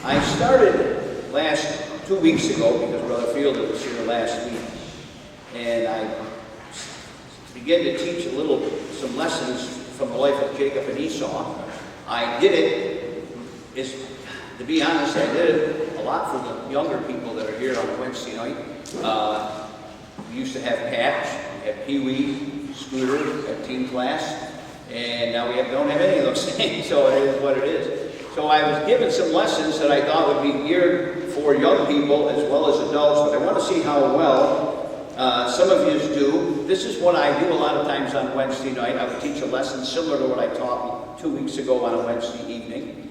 I started 2 weeks ago, because Brother Fielder was here last week, and I began to teach some lessons from the life of Jacob and Esau. I did it, to be honest, I did it a lot for the younger people that are here on Wednesday night. We used to have Patch, we had Pee Wee, Scooter, at team class, and now we don't have any of those things, so it is what it is. So I was given some lessons that I thought would be geared for young people as well as adults, but I want to see how well some of you do. This is what I do a lot of times on Wednesday night. I would teach a lesson similar to what I taught 2 weeks ago on a Wednesday evening,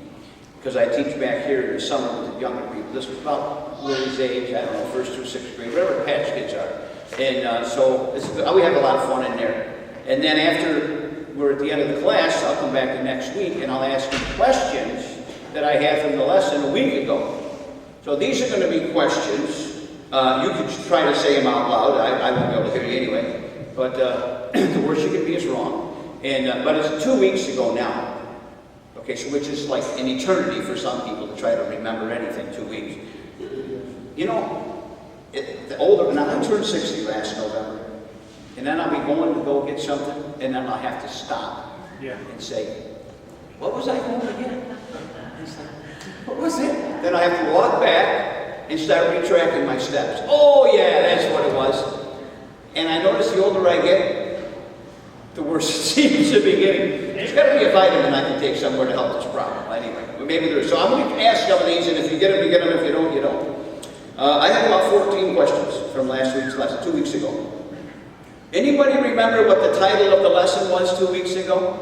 because I teach back here in the summer with the younger people. This was about Lily's age, I don't know, 1st through 6th grade, whatever Patch kids are. And so we have a lot of fun in there. And then after we're at the end of the class, I'll come back the next week and I'll ask you questions that I had from the lesson a week ago. So these are going to be questions. You can try to say them out loud. I won't be able to hear you anyway. But the worst you can be is wrong. And but it's 2 weeks ago now. Okay, so which is like an eternity for some people to try to remember anything 2 weeks. You know, I turned 60 last November. And then I'll be going to go get something, and then I'll have to stop and say, what was I going to get? What was it? Then I have to walk back and start retracing my steps. Oh yeah, that's what it was. And I notice the older I get, the worse it seems to be getting. There's got to be a vitamin I can take somewhere to help this problem. Anyway, maybe there's. So I'm going to ask some of these, and if you get them, you get them. If you don't, you don't. I had about 14 questions from last week's lesson, 2 weeks ago. Anybody remember what the title of the lesson was 2 weeks ago?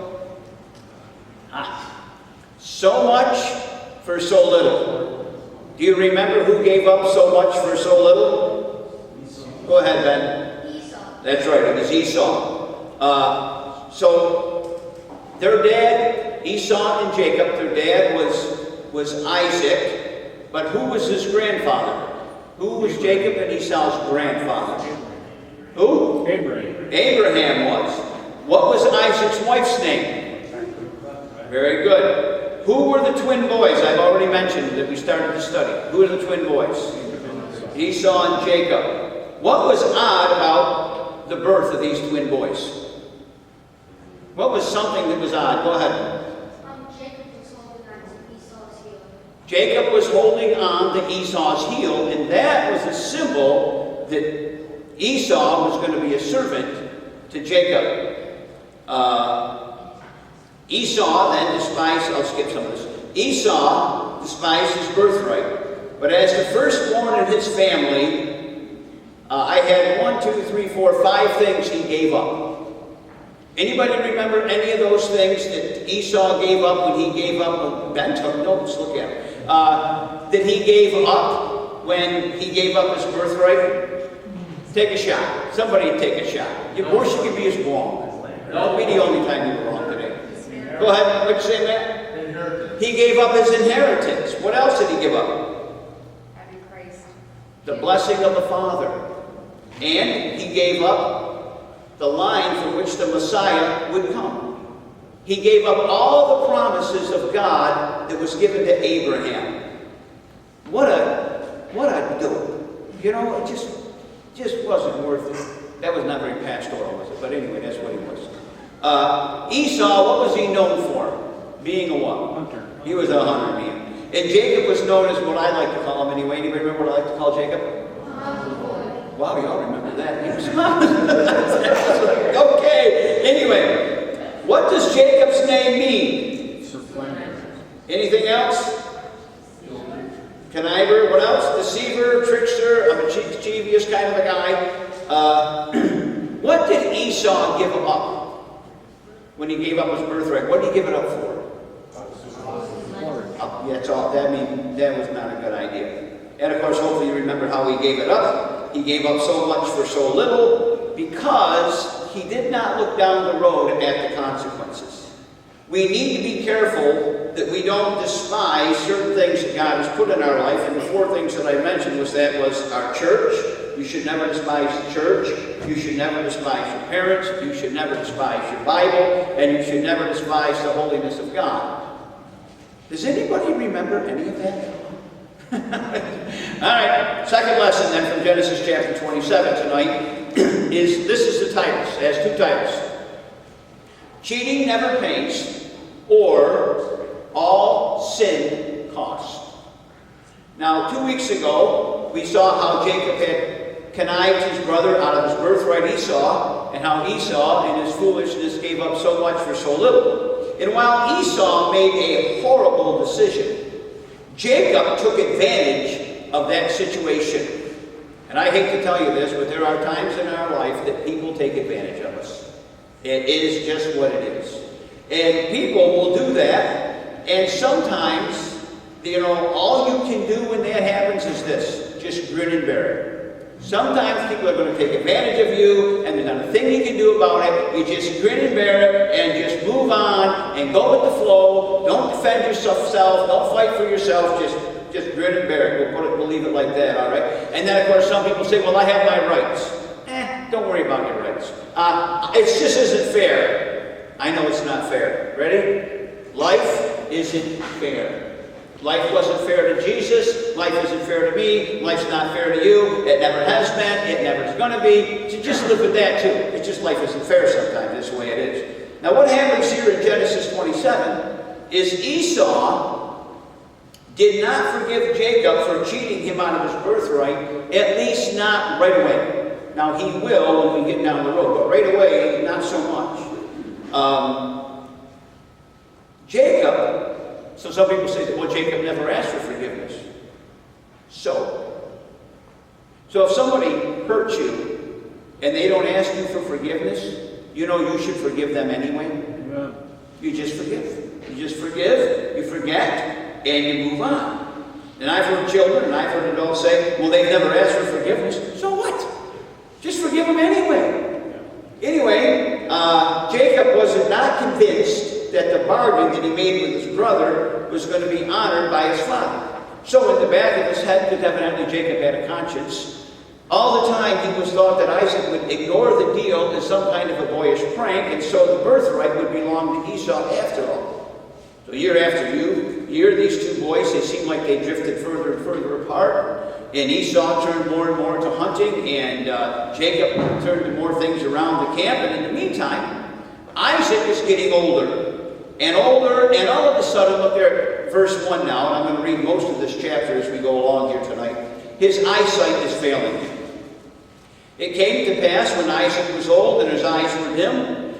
So much for so little. Do you remember who gave up so much for so little? Esau. Go ahead, Ben. Esau. That's right, it was Esau. So their dad, Esau and Jacob, their dad was Isaac, but who was his grandfather? Who was Jacob and Esau's grandfather? Who? Abraham. Abraham was. What was Isaac's wife's name? Very good. Who were the twin boys? I've already mentioned that we started to study. Who are the twin boys? Esau and Jacob. What was odd about the birth of these twin boys? What was something that was odd? Go ahead. Jacob was holding on to Esau's heel. Jacob was holding on to Esau's heel, and that was a symbol that Esau was going to be a servant to Jacob. Esau then despised, I'll skip some of this. Esau despised his birthright. But as the firstborn in his family, I had 5 things he gave up. Anybody remember any of those things that Esau gave up when he gave up? Ben took notes, look at it. That he gave up when he gave up his birthright? Take a shot. Somebody take a shot. Of course you can be as wrong. That'll be the only time you were wrong today. Go ahead. What'd you say, Matt? Inheritance. He gave up his inheritance. What else did he give up? Having Christ. The blessing of the Father. And he gave up the line from which the Messiah would come. He gave up all the promises of God that was given to Abraham. What a dope. You know, it just wasn't worth it. That was not very pastoral, was it? But anyway, that's what he was. Esau, what was he known for? Being a what? Hunter. He was a hunter, man. And Jacob was known as what I like to call him anyway. Anybody remember what I like to call Jacob? Wow, y'all remember that. He was okay. Anyway, what does Jacob's name mean? Supplanter. Anything else? Conniver. What else? Deceiver, trickster. I'm a mischievous kind of a guy. What did Esau give up when he gave up his birthright? What did he give it up for? That's all. That was not a good idea. And of course, hopefully you remember how he gave it up. He gave up so much for so little because he did not look down the road at the consequences. We need to be careful that we don't despise certain things that God has put in our life. And the 4 things that I mentioned was our church. You should never despise the church. You should never despise your parents. You should never despise your Bible. And you should never despise the holiness of God. Does anybody remember any of that? All right, second lesson then from Genesis chapter 27 tonight is the titles. It has two titles. Cheating never pays, or all sin costs. Now, 2 weeks ago, we saw how Jacob had connived his brother out of his birthright Esau, and how Esau, in his foolishness, gave up so much for so little. And while Esau made a horrible decision, Jacob took advantage of that situation. And I hate to tell you this, but there are times in our life that people take advantage of us. It is just what it is. And people will do that, and sometimes, all you can do when that happens is this: just grin and bear it. Sometimes people are going to take advantage of you, and there's not a thing you can do about it. You just grin and bear it, and just move on, and go with the flow. Don't defend yourself, don't fight for yourself, just grin and bear it. We'll leave it like that, all right? And then, of course, some people say, well, I have my rights. Don't worry about your rights. It just isn't fair. I know it's not fair. Ready? Life isn't fair. Life wasn't fair to Jesus. Life isn't fair to me. Life's not fair to you. It never has been. It never is going to be. So just live with that too. It's just life isn't fair sometimes. That's the way it is. Now what happens here in Genesis 27 is Esau did not forgive Jacob for cheating him out of his birthright, at least not right away. Now he will when we get down the road, but right away, not so much. Jacob, so some people say that, well, Jacob never asked for forgiveness. So if somebody hurts you and they don't ask you for forgiveness, you should forgive them anyway. Yeah. You just forgive. You just forgive, you forget, and you move on. And I've heard children and I've heard adults say, well, they've never asked for forgiveness. So what? Just forgive them anyway. Anyway, Jacob was not convinced that the bargain that he made with his brother was going to be honored by his father. So in the back of his head, because evidently Jacob had a conscience, all the time he was thought that Isaac would ignore the deal as some kind of a boyish prank, and so the birthright would belong to Esau after all. So year after year, these two boys, they seemed like they drifted further and further apart. And Esau turned more and more to hunting, and Jacob turned to more things around the camp. And in the meantime, Isaac is getting older and older, and all of a sudden, look there, verse 1 now, and I'm going to read most of this chapter as we go along here tonight. His eyesight is failing. It came to pass when Isaac was old and his eyes were dim,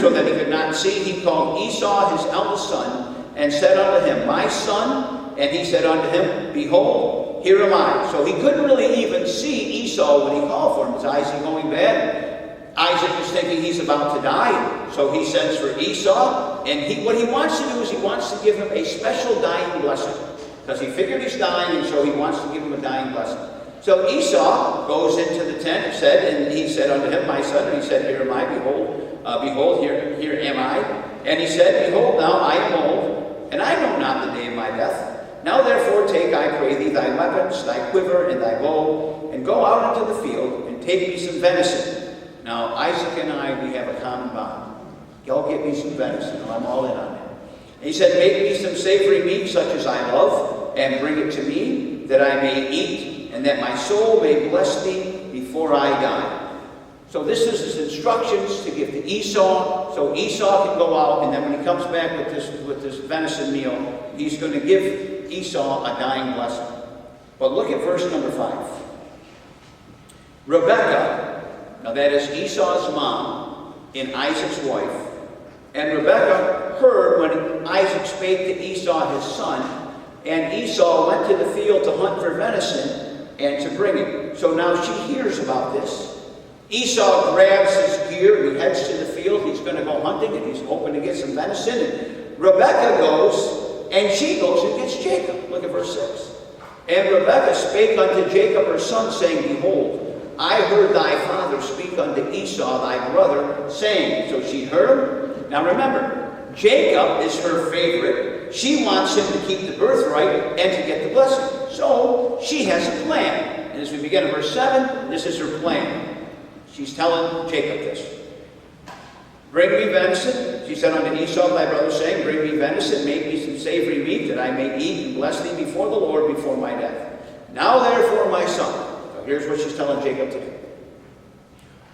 so that he could not see, he called Esau his eldest son, and said unto him, My son, and he said unto him, Behold, here am I. So he couldn't really even see Esau when he called for him. His eyes are going bad. Isaac is thinking he's about to die. So he sends for Esau. And what he wants to do is he wants to give him a special dying blessing. Because he figured he's dying, and so he wants to give him a dying blessing. So Esau goes into the tent and he said unto him, My son, and he said, Here am I, behold, here am I. And he said, Behold, now I am old, and I know not the day of my death. Now therefore take, I pray thee, thy weapons, thy quiver, and thy bow, and go out into the field, and take me some venison. Now Isaac and I, we have a common bond. Go get me some venison. I'm all in on it. And he said, Make me some savory meat, such as I love, and bring it to me, that I may eat, and that my soul may bless thee before I die. So this is his instructions to give to Esau, so Esau can go out, and then when he comes back with this venison meal, he's going to give Esau a dying blessing. But look at verse number 5. Rebekah, now that is Esau's mom and Isaac's wife, and Rebekah heard when Isaac spake to Esau his son, and Esau went to the field to hunt for venison and to bring it. So now she hears about this. Esau grabs his gear and he heads to the field. He's going to go hunting and he's hoping to get some venison. And Rebekah goes and she goes and gets Jacob. Look at verse 6. And Rebekah spake unto Jacob her son, saying, Behold, I heard thy father speak unto Esau thy brother, saying, so she heard him. Now remember, Jacob is her favorite. She wants him to keep the birthright and to get the blessing. So she has a plan. And as we begin in verse 7, this is her plan. She's telling Jacob this. Bring me venison. She said unto Esau thy brother, saying, Bring me venison, make me some savory meat, that I may eat and bless thee before the Lord before my death. Now therefore, my son," so here's what she's telling Jacob to do.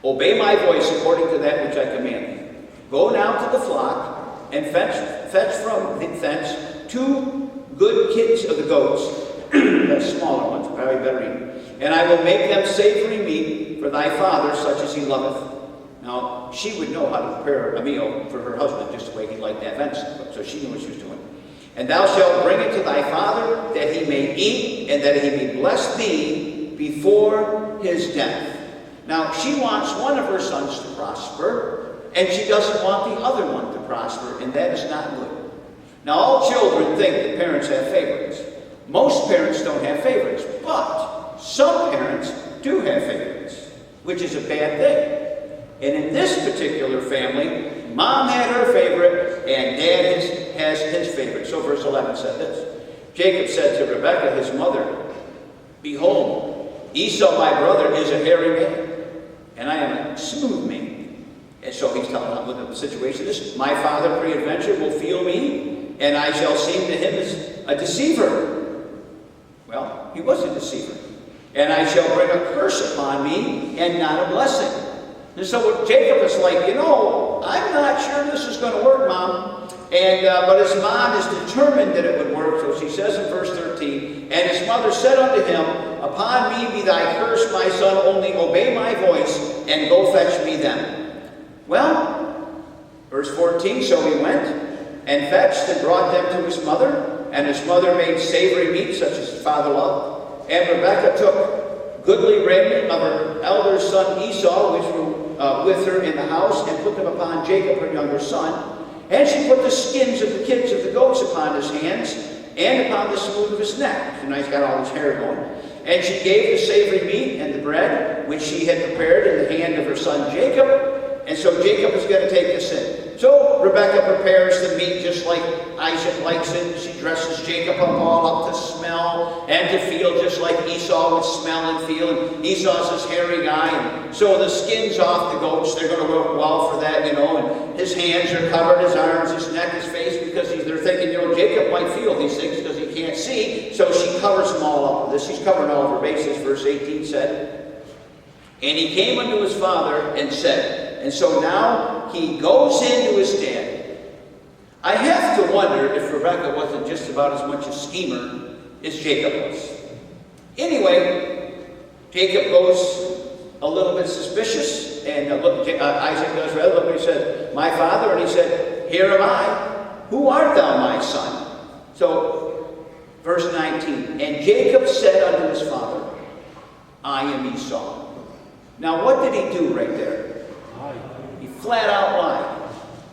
"Obey my voice according to that which I command thee. Go now to the flock, and fetch from thence 2 good kids of the goats," the smaller ones, probably better eating, "and I will make them savory meat for thy father, such as he loveth." Now, she would know how to prepare a meal for her husband, just the way he liked that venison, so she knew what she was doing. "And thou shalt bring it to thy father, that he may eat, and that he may bless thee before his death." Now, she wants one of her sons to prosper, and she doesn't want the other one to prosper, and that is not good. Now, all children think that parents have favorites. Most parents don't have favorites, but some parents do have favorites, which is a bad thing. And in this particular family, Mom had her favorite, and Dad has his favorite. So verse 11 said this: "Jacob said to Rebekah, his mother, Behold, Esau my brother is a hairy man, and I am a smooth man." And so he's telling them what the situation is. "My father peradventure will feel me, and I shall seem to him as a deceiver." Well, he was a deceiver. "And I shall bring a curse upon me, and not a blessing." And so Jacob is like, I'm not sure this is going to work, Mom. But his mom is determined that it would work. So she says in verse 13, "And his mother said unto him, Upon me be thy curse, my son, only obey my voice, and go fetch me them." Well, verse 14, "So he went, and fetched, and brought them to his mother. And his mother made savory meat, such as his father loved. And Rebekah took goodly raiment of her elder son Esau, which were with her in the house, and put them upon Jacob, her younger son. And she put the skins of the kids of the goats upon his hands, and upon the smooth of his neck." So now he's got all his hair going. "And she gave the savory meat and the bread, which she had prepared, in the hand of her son Jacob." And so Jacob is going to take this in. So Rebekah prepares the meat just like Isaac likes it. She dresses Jacob up all up to smell and to feel just like Esau would smell and feel. And Esau's this hairy guy. And so the skin's off the goats. They're going to work well for that, And his hands are covered, his arms, his neck, his face, because they're thinking, Jacob might feel these things because he can't see. So she covers them all up. She's covering all of her bases. Verse 18 said, "And he came unto his father and said," and so now he goes into his dad. I have to wonder if Rebekah wasn't just about as much a schemer as Jacob was. Anyway, Jacob goes a little bit suspicious, and Isaac does rather. Look what he said, "My father," and he said, "Here am I. Who art thou, my son?" So, verse 19, "And Jacob said unto his father, I am Esau." Now, what did he do right there? He flat out lied.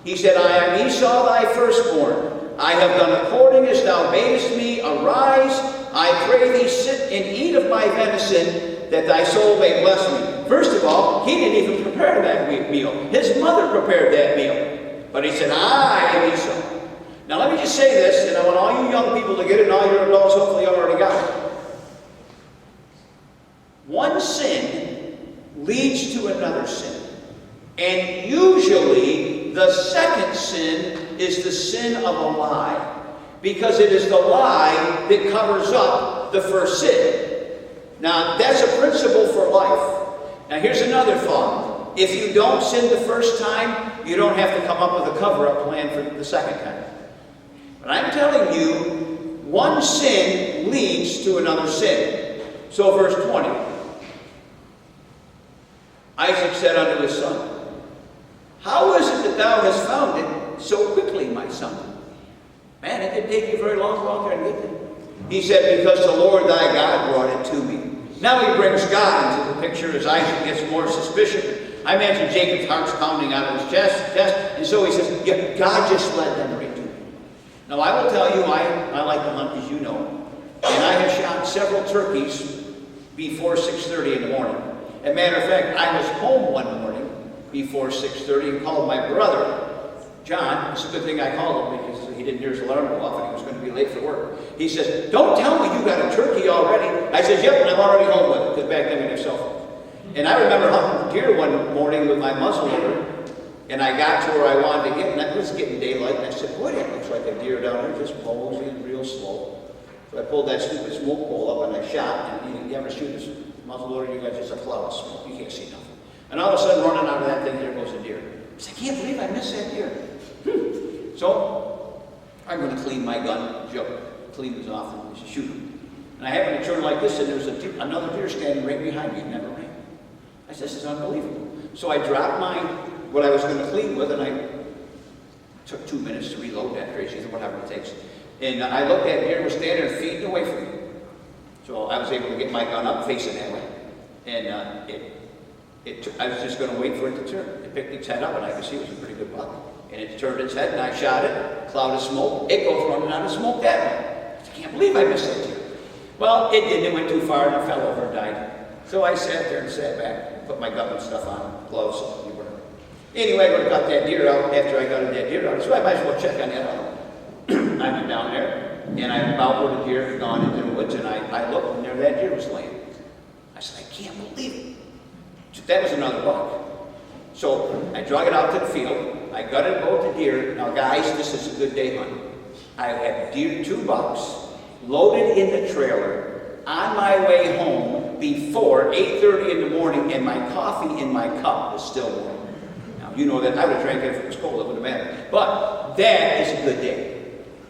He said, "I am Esau thy firstborn. I have done according as thou badest me. Arise, I pray thee, sit and eat of my venison, that thy soul may bless me." First of all, he didn't even prepare that meal. His mother prepared that meal. But he said, "I am Esau." Now let me just say this, and I want all you young people to get it, and all your adults hopefully already got it. One sin leads to another sin. And usually, the second sin is the sin of a lie. Because it is the lie that covers up the first sin. Now, that's a principle for life. Now, here's another thought. If you don't sin the first time, you don't have to come up with a cover-up plan for the second time. But I'm telling you, one sin leads to another sin. So, verse 20. Isaac said unto his son, "How is it that thou hast found it so quickly, my son?" Man, it didn't take you very long to go out there and get it. He said, "Because the Lord thy God brought it to me." Now he brings God into the picture as Isaac gets more suspicious. I imagine Jacob's heart's pounding out of his chest, and so he says, "Yeah, God just led them right to me." Now I will tell you, I like to hunt, as you know, and I have shot several turkeys before 6:30 in the morning. As a matter of fact, I was home one morning before 6:30 and called my brother, John. It's a good thing I called him because he didn't hear his alarm go off and he was going to be late for work. He says, "Don't tell me you got a turkey already." I said, "Yep, and I'm already home with it," because back then we didn't have cell phones. And I remember hunting deer one morning with my muzzleloader, And I got to where I wanted to get, and it was getting daylight, and I said, boy, that looks like a deer down there, just moseying real slow. So I pulled that stupid smoke pole up and I shot, and you ever shoot this muzzleloader, you got just a cloud of smoke, you can't see nothing. And all of a sudden, running out of that thing, there goes a deer. I said, I can't believe I missed that deer. So, I'm going to clean my gun, Joe cleaned it off, and shoot him. And I happened to turn like this, and there was another deer standing right behind me, it never ran. I said, this is unbelievable. So I dropped what I was going to clean with, and I took 2 minutes to reload that crazy, whatever it takes. And I looked at the deer, was standing feet away from me. So I was able to get my gun up, facing that way. And I was just going to wait for it to turn. It picked its head up, and I could see it was a pretty good buck. And it turned its head, and I shot it. Cloud of smoke. It goes running out of smoke that way. I can't believe I missed that deer. Well, it didn't. It went too far, and it fell over and died. So I sat there and sat back, put my gun and stuff on, gloves. Anyway, I got that deer out. After I got that deer out, so I might as well check on that other one. I went down there, and I about where the deer had gone into the woods, and I looked, and there that deer was laying. I said, I can't believe it. So that was another buck. So I drug it out to the field. I gutted both the deer. Now, guys, this is a good day hunting. I had 2 bucks loaded in the trailer on my way home before 8:30 in the morning, and my coffee in my cup was still warm. Now, you know that I would have drank it if it was cold, it wouldn't have mattered. But that is a good day.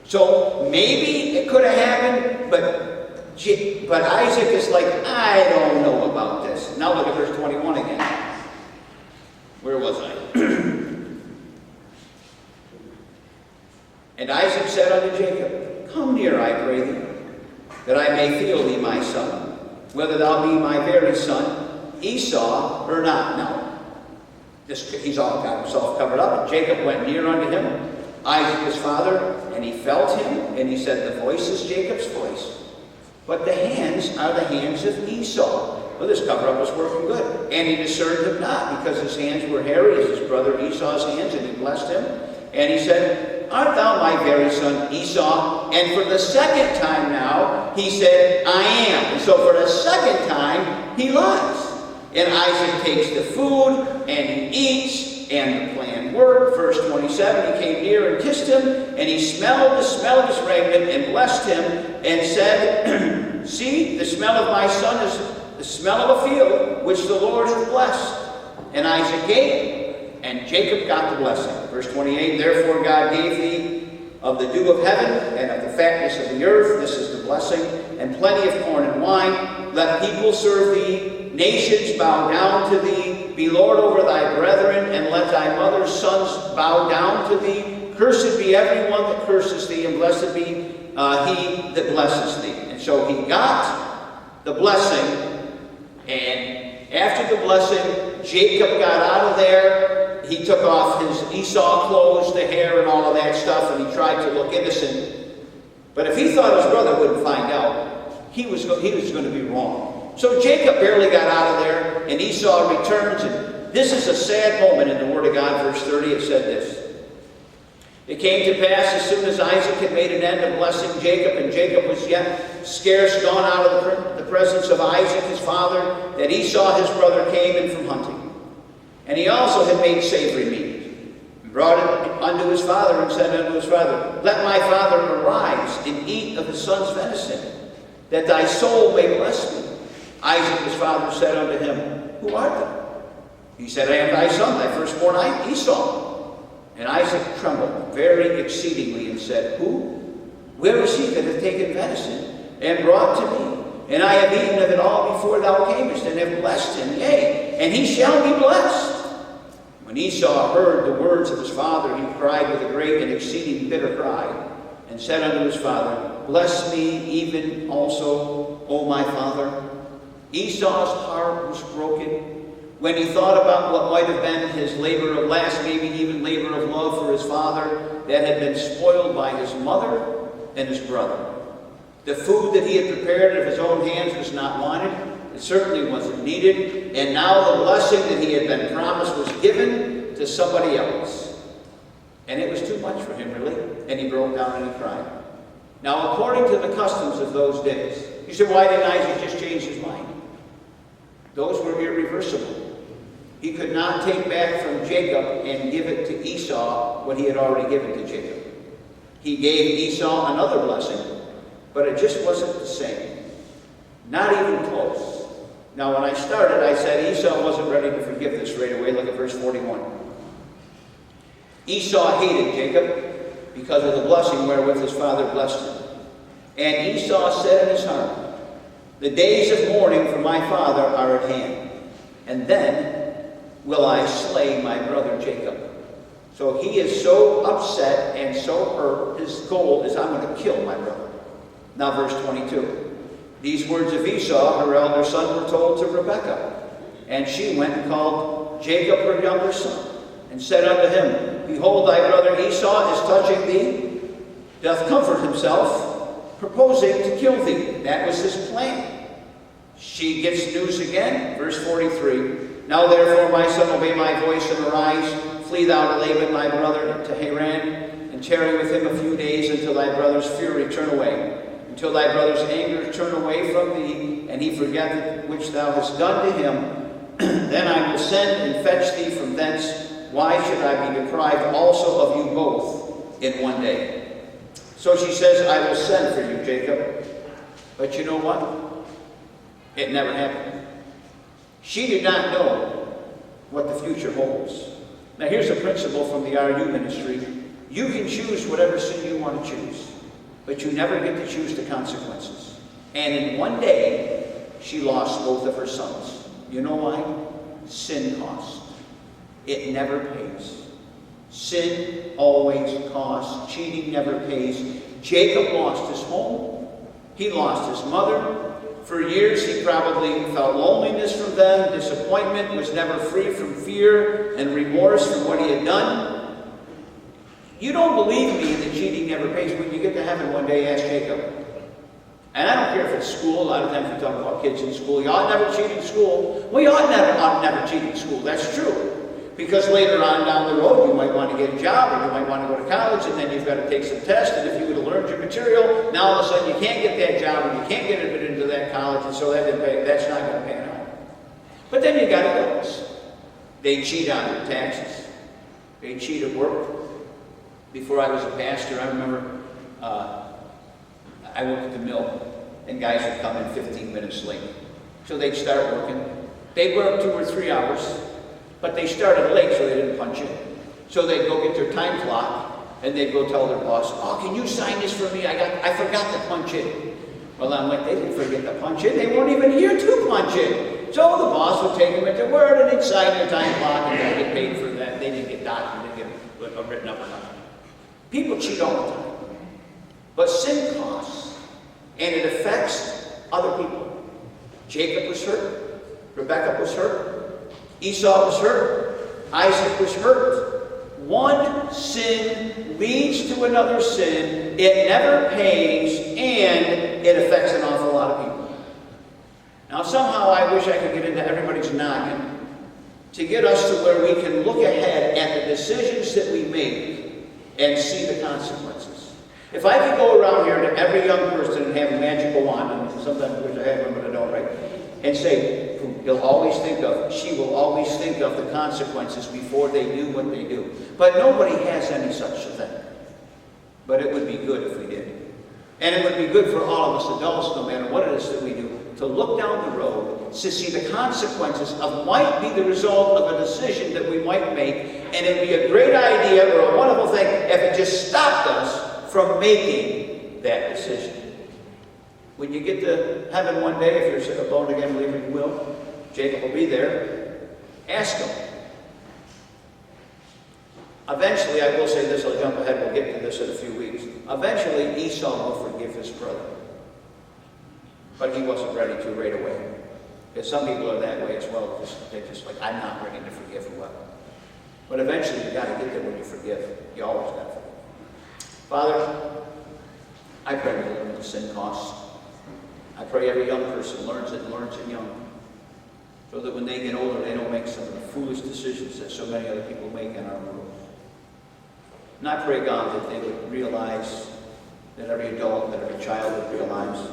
So maybe it could have happened, but Isaac is like, I don't know about this. Now look at verse 21 again. Where was I? And Isaac said unto Jacob, come near, I pray thee, that I may feel thee, my son, whether thou be my very son, Esau, or not. Now, he's all got himself covered up. And Jacob went near unto him, Isaac his father, and he felt him, and he said, the voice is Jacob's voice, but the hands are the hands of Esau. Well, this cover-up was working good. And he discerned him not, because his hands were hairy as his brother Esau's hands, and he blessed him. And he said, art thou my very son Esau? And for the second time now, he said, I am. And so for the second time, he lies. And Isaac takes the food, and he eats, and the plan worked. Verse 27, he came near and kissed him, and he smelled the smell of his raiment, and blessed him, and said, see, the smell of my son is the smell of a field, which the Lord hath blessed. And Isaac ate, and Jacob got the blessing. Verse 28, therefore God gave thee of the dew of heaven, and of the fatness of the earth, this is the blessing, and plenty of corn and wine. Let people serve thee, nations bow down to thee. Be Lord over thy brethren, and let thy mother's sons bow down to thee. Cursed be every one that curses thee, and blessed be he that blesses thee. And so he got the blessing, and after the blessing, Jacob got out of there. He took off his Esau clothes, the hair, and all of that stuff, and he tried to look innocent. But if he thought his brother wouldn't find out, he was going to be wrong. So Jacob barely got out of there, and Esau returns, and this is a sad moment in the Word of God. Verse 30, it said this. It came to pass, as soon as Isaac had made an end of blessing Jacob, and Jacob was yet scarce gone out of the presence of Isaac his father, that Esau his brother came in from hunting. And he also had made savory meat, and brought it unto his father, and said unto his father, let my father arise, and eat of his son's venison, that thy soul may bless me. Isaac his father said unto him, who art thou? He said, I am thy son, thy firstborn Esau. And Isaac trembled very exceedingly, and said, who? Where is he that hath taken venison, and brought to me? And I have eaten of it all before thou camest, and have blessed him, yea, and he shall be blessed. When Esau heard the words of his father, he cried with a great and exceeding bitter cry, and said unto his father, bless me even also, O my father. Esau's heart was broken when he thought about what might have been his labor of last, maybe even labor of love for his father, that had been spoiled by his mother and his brother. The food that he had prepared of his own hands was not wanted. It certainly wasn't needed. And now the blessing that he had been promised was given to somebody else. And it was too much for him, really. And he broke down and he cried. Now, according to the customs of those days, you say, why didn't Isaac just change his mind? Those were irreversible. He could not take back from Jacob and give it to Esau what he had already given to Jacob. He gave Esau another blessing, but it just wasn't the same. Not even close. Now, when I started, I said Esau wasn't ready to forgive this right away. Look at verse 41. Esau hated Jacob because of the blessing wherewith his father blessed him. And Esau said in his heart, the days of mourning for my father are at hand, and then will I slay my brother Jacob. So he is so upset and so hurt, his goal is, I'm going to kill my brother. Now verse 22. These words of Esau, her elder son, were told to Rebekah. And she went and called Jacob her younger son, and said unto him, behold, thy brother Esau is touching thee, doth comfort himself, proposing to kill thee. That was his plan. She gets news again, verse 43. Now therefore, my son, obey my voice and arise, flee thou to Laban my brother to Haran, and tarry with him a few days until thy brother's fury turn away, until thy brother's anger turn away from thee, and he forget that which thou hast done to him. Then I will send and fetch thee from thence. Why should I be deprived also of you both in one day? So she says, I will send for you, Jacob. But you know what? It never happened. She did not know what the future holds. Now here's a principle from the RU ministry. You can choose whatever sin you want to choose, but you never get to choose the consequences. And in one day, she lost both of her sons. You know why? Sin costs. It never pays. Sin always costs. Cheating never pays. Jacob lost his home. He lost his mother. For years, he probably felt loneliness from them. Disappointment, was never free from fear and remorse for what he had done. You don't believe me that cheating never pays. When you get to heaven one day, ask Jacob. And I don't care if it's school. A lot of times we talk about kids in school. You ought never cheat in school. Well, you ought never cheat in school. That's true. Because later on down the road, you might want to get a job, or you might want to go to college, and then you've got to take some tests, and if you would have learned your material, now all of a sudden you can't get that job, and you can't get admitted into that college, and so that's not going to pan out. But then you got adults. They cheat on their taxes. They cheat at work. Before I was a pastor, I remember I worked at the mill, and guys would come in 15 minutes late. So they'd start working. They'd work 2 or 3 hours. But they started late, so they didn't punch in. So they'd go get their time clock, and they'd go tell their boss, oh, can you sign this for me? I forgot to punch in. Well, I'm like, they didn't forget to punch in. They weren't even here to punch in. So the boss would take them at their word, and they'd sign their time clock, and they'd get paid for that. They didn't get docked, they didn't get written up or nothing. People cheat all the time. But sin costs, and it affects other people. Jacob was hurt. Rebekah was hurt. Esau was hurt. Isaac was hurt. One sin leads to another sin. It never pays, and it affects an awful lot of people. Now, somehow I wish I could get into everybody's noggin to get us to where we can look ahead at the decisions that we make and see the consequences. If I could go around here to every young person and have a magical wand, and sometimes I wish I had one, but I don't, right? And say, he'll always think of, she will always think of the consequences before they do what they do. But nobody has any such a thing. But it would be good if we did. And it would be good for all of us adults, no matter what it is that we do, to look down the road to see the consequences of might be the result of a decision that we might make. And it would be a great idea or a wonderful thing if it just stopped us from making that decision. When you get to heaven one day, if you're a born-again believer, you will. Jacob will be there. Ask him. Eventually, I will say this, I'll jump ahead, we'll get to this in a few weeks. Eventually, Esau will forgive his brother. But he wasn't ready to right away. Because some people are that way as well. They're just like, I'm not ready to forgive whoever. But eventually, you've got to get there when you forgive. You always got to forgive. Father, I pray we learn what sin costs. I pray every young person learns it young. So that when they get older, they don't make some of the foolish decisions that so many other people make in our world. And I pray, God, that they would realize, that every adult, that every child would realize,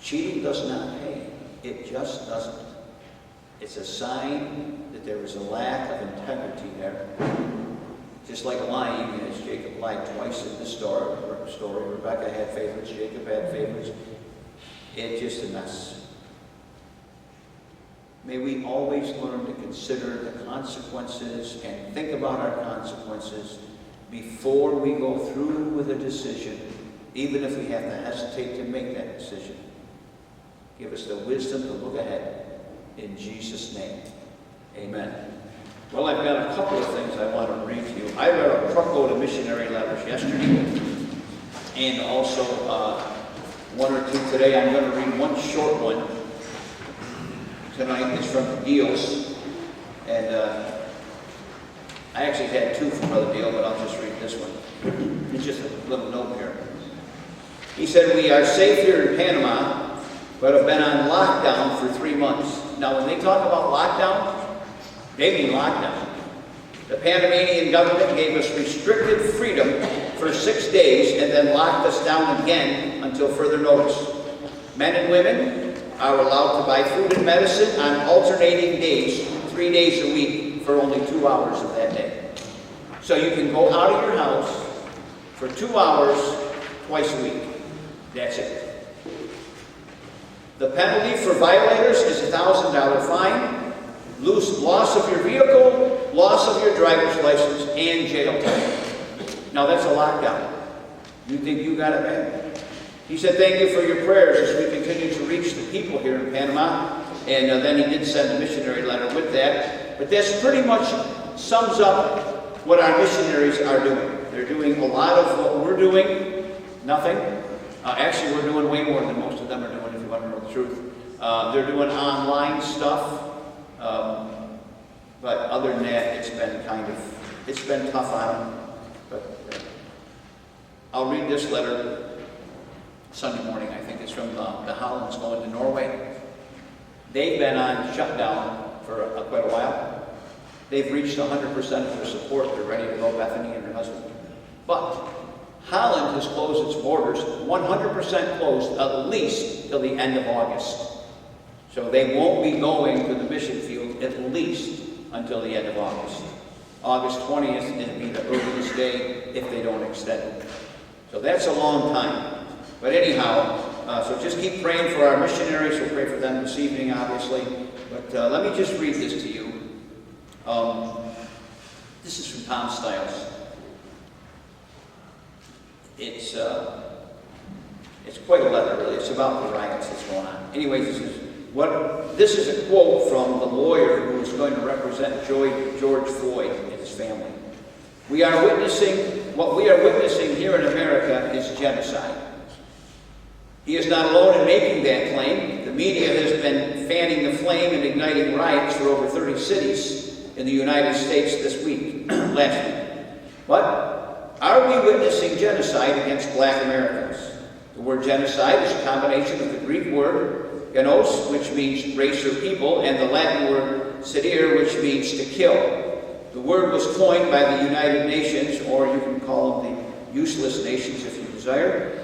cheating does not pay. It just doesn't. It's a sign that there was a lack of integrity there. Just like lying, as Jacob lied twice in the story. Rebecca had favorites, Jacob had favorites. It's just a mess. May we always learn to consider the consequences and think about our consequences before we go through with a decision, even if we have to hesitate to make that decision. Give us the wisdom to look ahead. In Jesus' name, amen. Well, I've got a couple of things I want to read to you. I read a truckload of missionary letters yesterday, and also one or two today. I'm going to read one short one tonight. It's from Deals, and I actually had two from Brother Deal, but I'll just read this one. It's just a little note here. He said, "We are safe here in Panama, but have been on lockdown for 3 months." Now, when they talk about lockdown, they mean lockdown. The Panamanian government gave us restricted freedom for 6 days and then locked us down again until further notice. Men and women are allowed to buy food and medicine on alternating days, 3 days a week, for only 2 hours of that day. So you can go out of your house for 2 hours twice a week. That's it. The penalty for violators is a $1,000 fine, loss of your vehicle, loss of your driver's license, and jail time. Now that's a lockdown. You think you got it bad? He said, "Thank you for your prayers as we continue to reach the people here in Panama." And then he did send a missionary letter with that. But this pretty much sums up what our missionaries are doing. They're doing a lot of what we're doing, nothing. Actually, we're doing way more than most of them are doing, if you want to know the truth. They're doing online stuff. But other than that, it's been tough on them. But I'll read this letter Sunday morning, I think. It's from the Hollands going to Norway. They've been on shutdown for quite a while. They've reached 100% of their support. They're ready to go, Bethany and her husband. But Holland has closed its borders, 100% closed, at least till the end of August. So they won't be going to the mission field at least until the end of August. August 20th will be the earliest day if they don't extend it. So that's a long time. But anyhow, so just keep praying for our missionaries. We'll pray for them this evening, obviously. But let me just read this to you. This is from Tom Stiles. It's quite a letter, really. It's about the riots that's going on. Anyways, this is a quote from the lawyer who is going to represent George Floyd and his family. What we are witnessing here in America is genocide. He is not alone in making that claim. The media has been fanning the flame and igniting riots for over 30 cities in the United States last week. But are we witnessing genocide against black Americans? The word genocide is a combination of the Greek word genos, which means race or people, and the Latin word sedere, which means to kill. The word was coined by the United Nations, or you can call them the useless nations if you desire,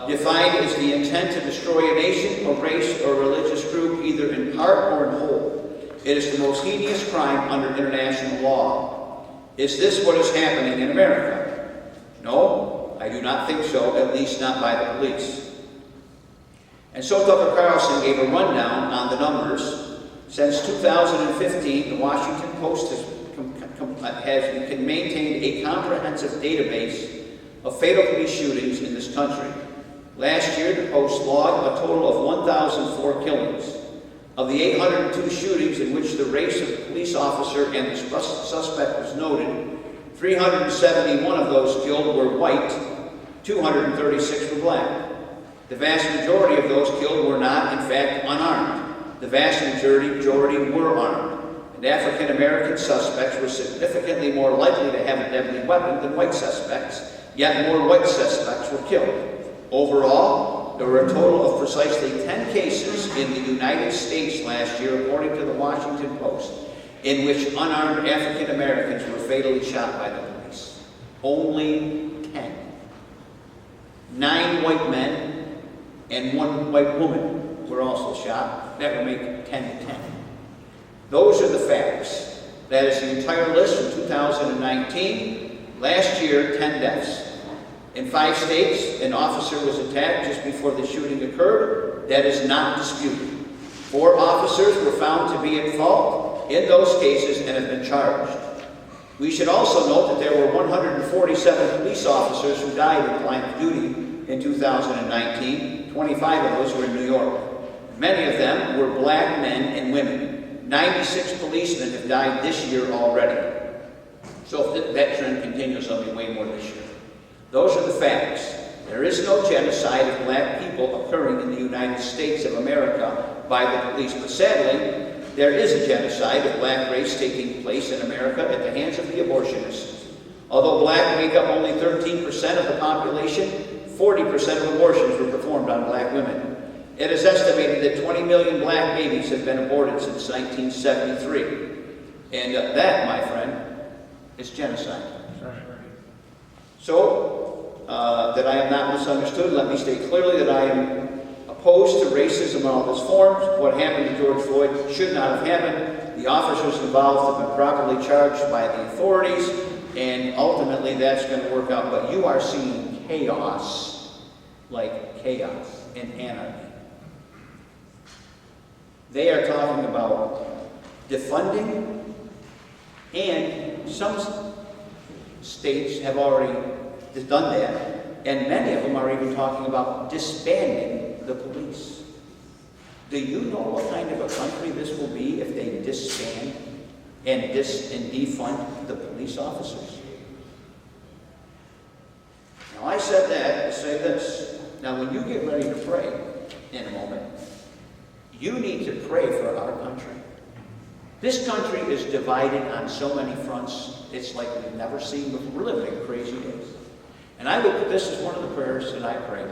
defined as the intent to destroy a nation, a race, or religious group, either in part or in whole. It is the most heinous crime under international law. Is this what is happening in America? No, I do not think so, at least not by the police. And so Tucker Carlson gave a rundown on the numbers. Since 2015, the Washington Post has maintained a comprehensive database of fatal police shootings in this country. Last year, the Post logged a total of 1,004 killings. Of the 802 shootings in which the race of the police officer and the suspect was noted, 371 of those killed were white, 236 were black. The vast majority of those killed were not, in fact, unarmed. The vast majority were armed. And African American suspects were significantly more likely to have a deadly weapon than white suspects, yet more white suspects were killed. Overall, there were a total of precisely 10 cases in the United States last year, according to the Washington Post, in which unarmed African Americans were fatally shot by the police. Only 10. 9 white men and 1 white woman were also shot. That would make 10 to 10. Those are the facts. That is the entire list from 2019. Last year, 10 deaths. In 5 states, an officer was attacked just before the shooting occurred. That is not disputed. 4 officers were found to be at fault in those cases and have been charged. We should also note that there were 147 police officers who died in the line of duty in 2019. 25 of those were in New York. Many of them were black men and women. 96 policemen have died this year already. So if that trend continues, there'll be way more this year. Those are the facts. There is no genocide of black people occurring in the United States of America by the police. But sadly, there is a genocide of black race taking place in America at the hands of the abortionists. Although black make up only 13% of the population, 40% of abortions were performed on black women. It is estimated that 20 million black babies have been aborted since 1973. And that, my friend, is genocide. So, that I am not misunderstood, let me state clearly that I am opposed to racism in all its forms. What happened to George Floyd should not have happened. The officers involved have been properly charged by the authorities, and ultimately that's going to work out. But you are seeing chaos, like chaos and anarchy. They are talking about defunding, and some states have already done that, and many of them are even talking about disbanding the police. Do you know what kind of a country this will be if they disband and defund the police officers? Now, I said that to say this. Now, when you get ready to pray in a moment, you need to pray for our country. This country is divided on so many fronts, it's like we've never seen before. We're living in crazy days. And this is one of the prayers that I pray,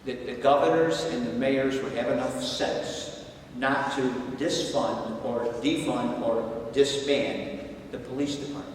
that the governors and the mayors would have enough sense not to defund or disband the police department.